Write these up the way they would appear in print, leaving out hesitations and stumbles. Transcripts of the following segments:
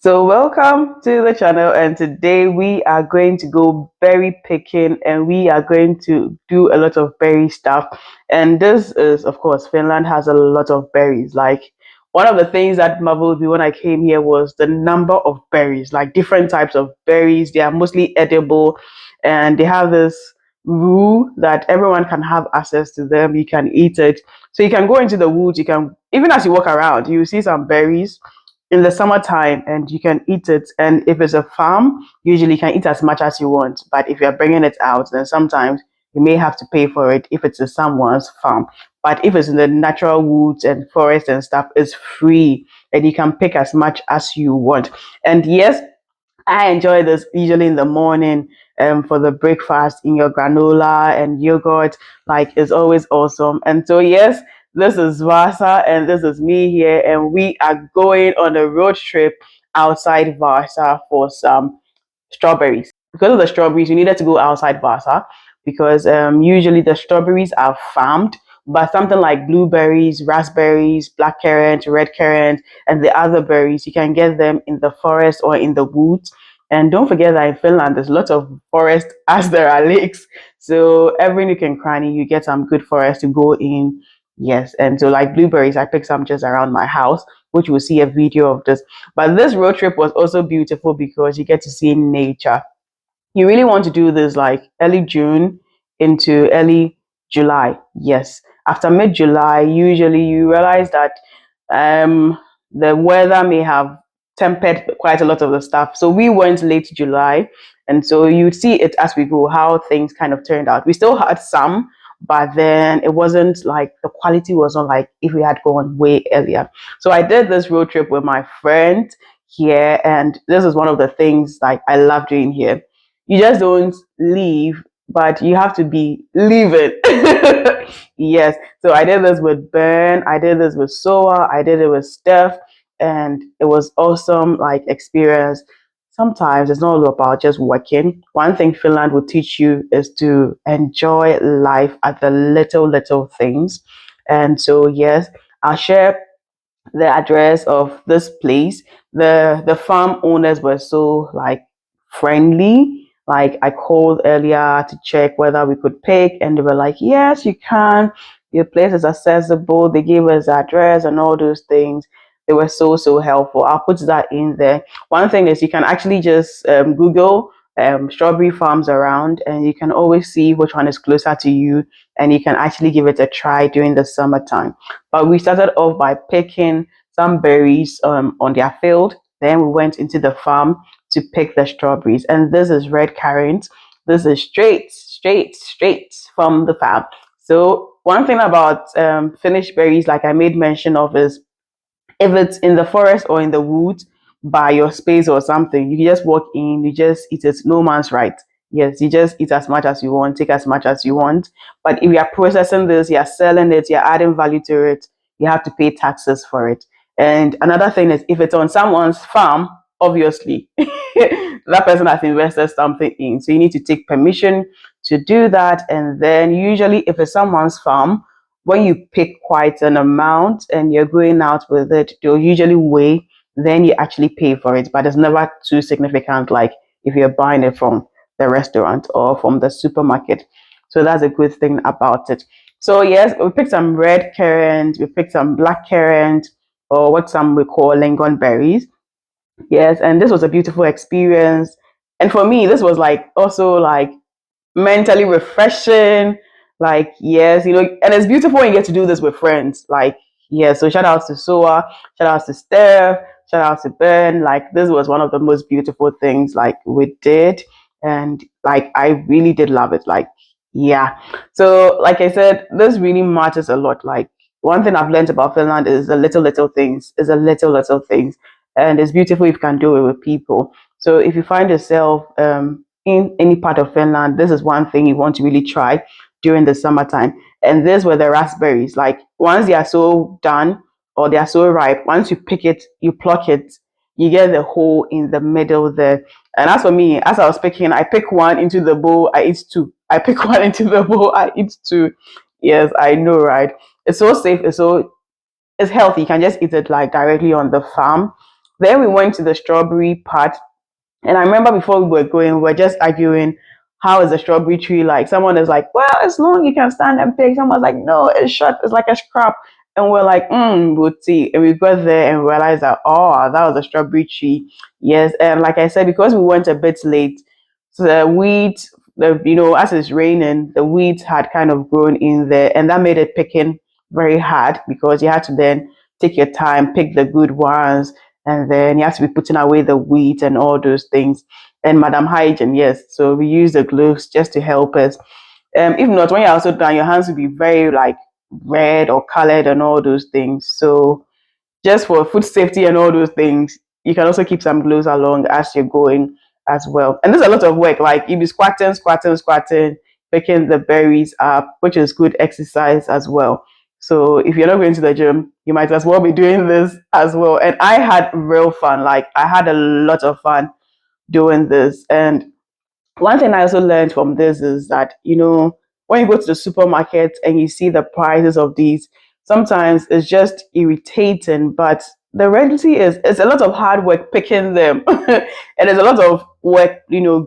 So welcome to the channel, and today we are going to go berry picking and we are going to do a lot of berry stuff. And this is, of course, Finland has a lot of berries. Like, one of the things that marveled me when I came here was the number of berries, like different types of berries. They are mostly edible, and they have this rule that everyone can have access to them. You can eat it. So you can go into the woods, you can, even as you walk around, you see some berries in the summertime and you can eat it. And if it's a farm, usually you can eat as much as you want. But if you're bringing it out, then sometimes you may have to pay for it if it's in someone's farm. But if it's in the natural woods and forest and stuff, it's free and you can pick as much as you want. And yes, I enjoy this usually in the morning for the breakfast in your granola and yogurt. Like, it's always awesome. And so, yes, this is Vasa and this is me here, and we are going on a road trip outside Vasa for some strawberries. Because of the strawberries, we needed to go outside Vasa because usually the strawberries are farmed, but something like blueberries, raspberries, blackcurrant, red currant, and the other berries, you can get them in the forest or in the woods. And don't forget that in Finland, there's lots of forest as there are lakes. So every nook and cranny, you get some good forest to go in. Yes, and so like blueberries, I picked some just around my house, which we'll see a video of this. But this road trip was also beautiful because you get to see nature. You really want to do this like early June into early July. Yes. After mid July, usually you realize that the weather may have tempered quite a lot of the stuff. So we went late July. And so you'd see it as we go, how things kind of turned out. We still had some, but then it wasn't like the quality wasn't like if we had gone way earlier. So I did this road trip with my friend here, and this is one of the things like I love doing here. You just don't leave, but you have to be leaving. Yes. So I did this with Ben, I did this with Soa, I did it with Steph, and it was awesome like experience. Sometimes it's not all about just working. One thing Finland will teach you is to enjoy life at the little things. And so yes, I'll share the address of this place. The farm owners were so like friendly. Like, I called earlier to check whether we could pick, and they were like, yes, you can. Your place is accessible. They gave us the address and all those things. They were so helpful. I'll put that in there. One thing is you can actually just Google strawberry farms around, and you can always see which one is closer to you, and you can actually give it a try during the summertime. But we started off by picking some berries on their field. Then we went into the farm to pick the strawberries. And this is red currant. This is straight from the farm. So one thing about Finnish berries, like I made mention of, is if it's in the forest or in the woods by your space or something, you can just walk in, you just eat it. No man's right. Yes, you just eat as much as you want, take as much as you want. But if you are processing this, you're selling it, you're adding value to it, you have to pay taxes for it. And another thing is, if it's on someone's farm, obviously that person has invested something in. So you need to take permission to do that. And then usually if it's someone's farm, when you pick quite an amount and you're going out with it, they'll usually weigh, then you actually pay for it. But it's never too significant like if you're buying it from the restaurant or from the supermarket. So that's a good thing about it. So yes, we picked some red currant, we picked some black currant, or what some we call lingon berries. Yes, and this was a beautiful experience. And for me, this was like also like mentally refreshing. Like, yes, and it's beautiful when you get to do this with friends. Like, yeah, so shout out to Soa, shout out to Steph, shout out to Ben. Like, this was one of the most beautiful things like we did. And like, I really did love it. Like, yeah. So, like I said, this really matters a lot. Like, one thing I've learned about Finland is the little things, is the little things. And it's beautiful if you can do it with people. So if you find yourself in any part of Finland, this is one thing you want to really try during the summertime. And this were the raspberries. Like, once they are so done or they are so ripe, once you pick it, you pluck it, you get the hole in the middle there. And as for me, as I was picking, I pick one into the bowl, I eat two. I pick one into the bowl, I eat two. Yes, I know, right? It's so safe. It's healthy. You can just eat it like directly on the farm. Then we went to the strawberry part, and I remember before we were going, we were just arguing, how is the strawberry tree like? Someone is like, well, it's long, you can stand and pick. Someone's like, no, it's short, it's like a scrap. And we're like, we'll see. And we got there and realized that, oh, that was a strawberry tree. Yes. And like I said, because we went a bit late, so the weeds, as it's raining, the weeds had kind of grown in there. And that made it picking very hard because you had to then take your time, pick the good ones, and then you have to be putting away the wheat and all those things. And Madam Hygiene, yes, so we use the gloves just to help us. If not, when you're also done, your hands will be very like red or colored and all those things. So just for food safety and all those things, you can also keep some gloves along as you're going as well. And there's a lot of work, like you be squatting, squatting, squatting, picking the berries up, which is good exercise as well. So if you're not going to the gym, you might as well be doing this as well. And I had real fun. Like I had a lot of fun doing this. And one thing I also learned from this is that, when you go to the supermarket and you see the prices of these, sometimes it's just irritating, but the reality is it's a lot of hard work picking them and there's a lot of work,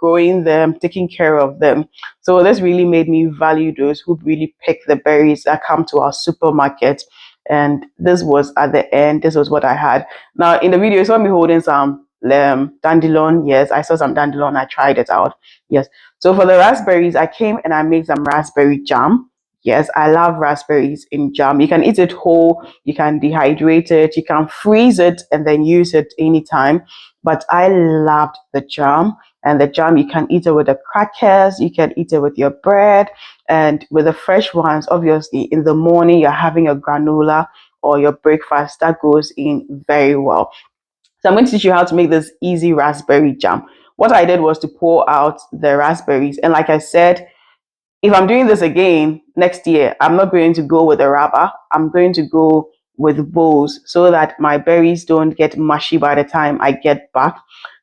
growing them, taking care of them. So this really made me value those who really pick the berries that come to our supermarket. And this was at the end, this was what I had. Now in the video, you saw me holding some dandelion. Yes, I saw some dandelion. I tried it out. Yes. So for the raspberries, I came and I made some raspberry jam. Yes, I love raspberries in jam. You can eat it whole, you can dehydrate it, you can freeze it and then use it anytime. But I loved the jam. And the jam, you can eat it with the crackers, you can eat it with your bread, and with the fresh ones, obviously, in the morning, you're having a granola or your breakfast, that goes in very well. So I'm going to teach you how to make this easy raspberry jam. What I did was to pour out the raspberries. And like I said, if I'm doing this again next year, I'm not going to go with a rubber. I'm going to go with bowls so that my berries don't get mushy by the time I get back,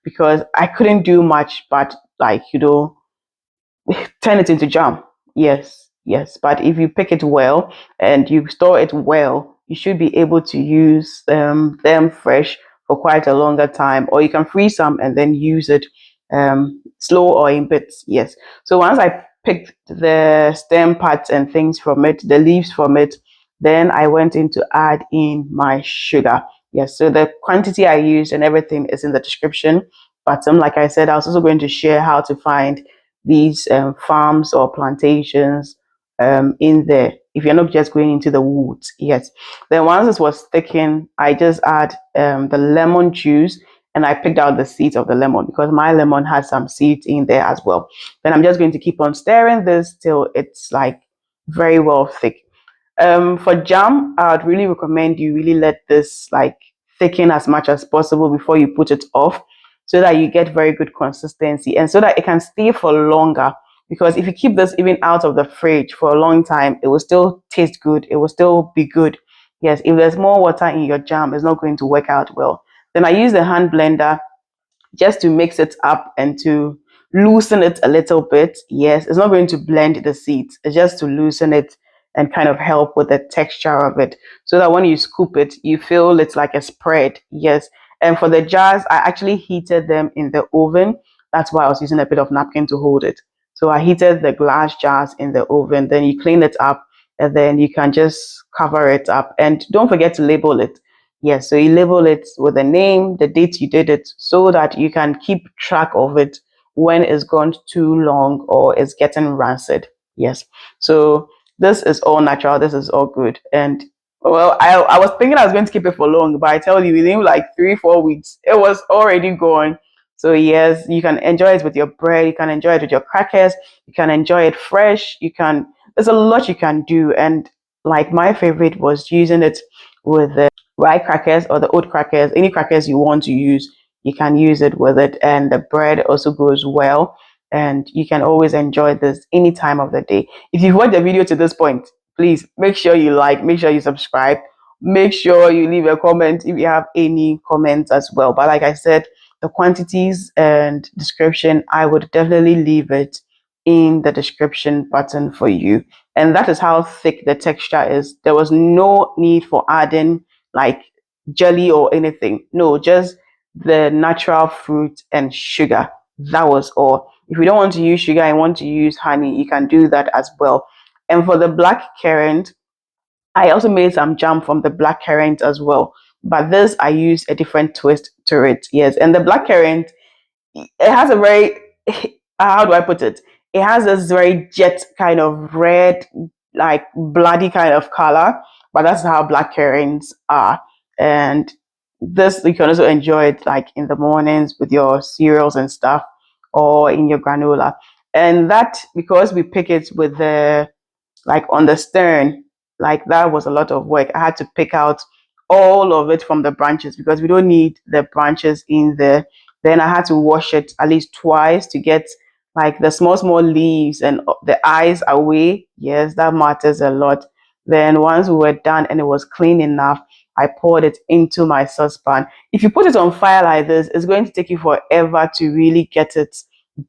because I couldn't do much but like, turn it into jam. Yes, yes. But if you pick it well and you store it well, you should be able to use them fresh for quite a longer time, or you can freeze some and then use it slow or in bits. Yes. So once I picked the stem parts and things from it, the leaves from it, then I went in to add in my sugar. Yes. So the quantity I used and everything is in the description. But like I said, I was also going to share how to find these farms or plantations in there if you're not just going into the woods. Yes. Then once this was thickened, I just add the lemon juice, and I picked out the seeds of the lemon because my lemon has some seeds in there as well. Then I'm just going to keep on stirring this till it's like very well thick. For jam, I would really recommend you really let this like thicken as much as possible before you put it off, so that you get very good consistency and so that it can stay for longer. Because if you keep this even out of the fridge for a long time, it will still taste good. It will still be good. Yes, if there's more water in your jam, it's not going to work out well. Then I use the hand blender just to mix it up and to loosen it a little bit. Yes, it's not going to blend the seeds, it's just to loosen it and kind of help with the texture of it, so that when you scoop it, you feel it's like a spread. Yes. And for the jars, I actually heated them in the oven. That's why I was using a bit of napkin to hold it. So I heated the glass jars in the oven, then you clean it up, and then you can just cover it up. And don't forget to label it. Yes, so you label it with the name, the date you did it, so that you can keep track of it when it's gone too long or it's getting rancid. Yes. So this is all natural. This is all good. And well, I was thinking I was going to keep it for long, but I tell you, within like 3-4 weeks, it was already gone. So yes, you can enjoy it with your bread. You can enjoy it with your crackers. You can enjoy it fresh. There's a lot you can do. And like my favorite was using it with the rye crackers or the oat crackers, any crackers you want to use, you can use it with it. And the bread also goes well. And you can always enjoy this any time of the day. If you've watched the video to this point, please make sure you like, make sure you subscribe, make sure you leave a comment if you have any comments as well. But like I said, the quantities and description, I would definitely leave it in the description button for you. And that is how thick the texture is. There was no need for adding like jelly or anything. No, just the natural fruit and sugar. That was all. If you don't want to use sugar and want to use honey, you can do that as well. And for the black currant, I also made some jam from the blackcurrant as well. But this, I used a different twist to it. Yes. And the blackcurrant, it has a very, how do I put it? It has this very jet kind of red, like bloody kind of color. But that's how blackcurrants are. And this, you can also enjoy it like in the mornings with your cereals and stuff, or in your granola. And that, because we pick it with the, like on the stern, like that was a lot of work. I had to pick out all of it from the branches because we don't need the branches in there. Then I had to wash it at least twice to get like the small leaves and the eyes away. Yes, that matters a lot. Then once we were done and it was clean enough, I poured it into my saucepan. If you put it on fire like this, it's going to take you forever to really get it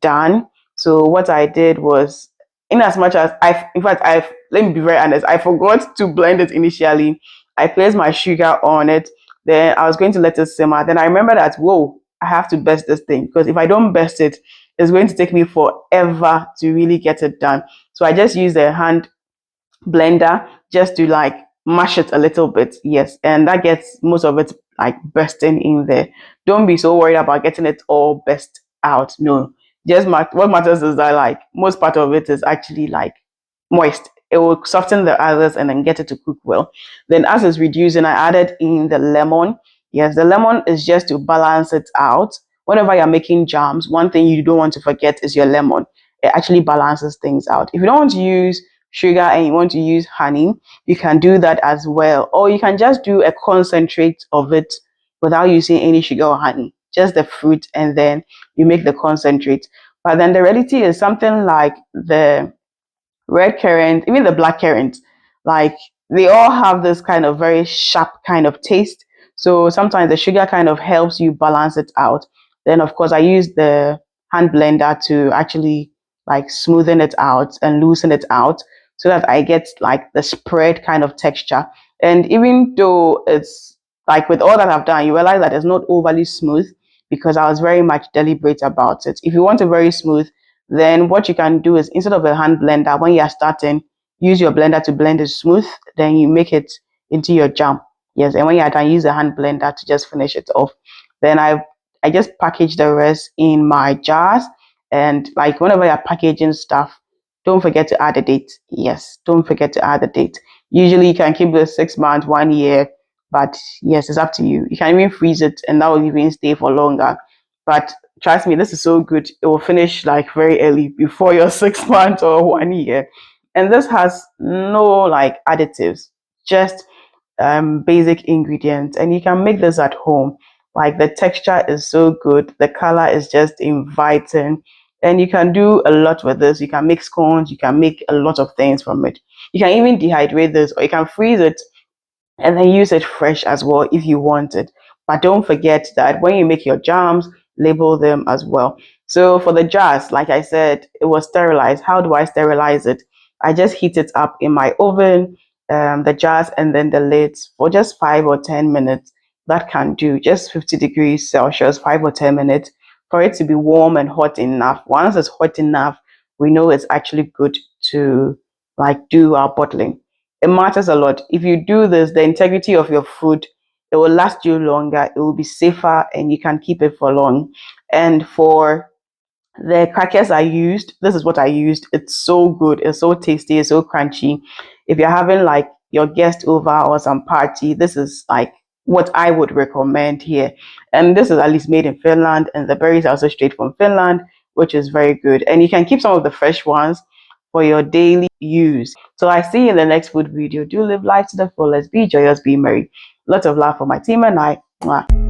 done. So what I did was, in as much as in fact, let me be very honest, I forgot to blend it initially. I placed my sugar on it, then I was going to let it simmer. Then I remember that, whoa, I have to burst this thing, because if I don't burst it, it's going to take me forever to really get it done. So I just used a hand blender just to like mash it a little bit. Yes, and that gets most of it like bursting in there. Don't be so worried about getting it all burst out. No, just what matters is that like most part of it is actually like moist. It will soften the others and then get it to cook well. Then as it's reducing, I added in the lemon. Yes, the lemon is just to balance it out. Whenever you're making jams, one thing you don't want to forget is your lemon. It actually balances things out. If you don't want to use sugar and you want to use honey, you can do that as well. Or you can just do a concentrate of it without using any sugar or honey, just the fruit, and then you make the concentrate. But then the reality is something like the red currant, even the black currant, like they all have this kind of very sharp kind of taste. So sometimes the sugar kind of helps you balance it out. Then of course I use the hand blender to actually like smoothen it out and loosen it out so that I get like the spread kind of texture. And even though it's like with all that I've done, you realize that it's not overly smooth because I was very much deliberate about it. If you want it very smooth, then what you can do is, instead of a hand blender, when you're starting, use your blender to blend it smooth. Then you make it into your jam. Yes, and when you're done, use a hand blender to just finish it off. Then I just package the rest in my jars. And like whenever you're packaging stuff, don't forget to add a date. Yes, don't forget to add a date. Usually you can keep this 6 months, 1 year, but yes, it's up to you. You can even freeze it and that will even stay for longer. But trust me, this is so good. It will finish like very early before your 6 months or 1 year. And this has no like additives, just basic ingredients. And you can make this at home. Like the texture is so good, the color is just inviting. And you can do a lot with this. You can make scones, you can make a lot of things from it. You can even dehydrate this, or you can freeze it and then use it fresh as well if you want it. But don't forget that when you make your jams, label them as well. So for the jars, like I said, it was sterilized. How do I sterilize it? I just heat it up in my oven, the jars and then the lids for just 5 or 10 minutes. That can do, just 50 degrees Celsius, 5 or 10 minutes for it to be warm and hot enough. Once it's hot enough, we know it's actually good to like do our bottling. It matters a lot. If you do this, the integrity of your food, it will last you longer, it will be safer, and you can keep it for long. And for the crackers I used, this is what I used. It's so good, it's so tasty, it's so crunchy. If you're having like your guest over or some party, this is like what I would recommend here. And this is at least made in Finland, and the berries are also straight from Finland, which is very good. And you can keep some of the fresh ones for your daily use. So I see you in the next food video. Do live life to the fullest, be joyous, be merry. Lots of love for my team and I. Mwah.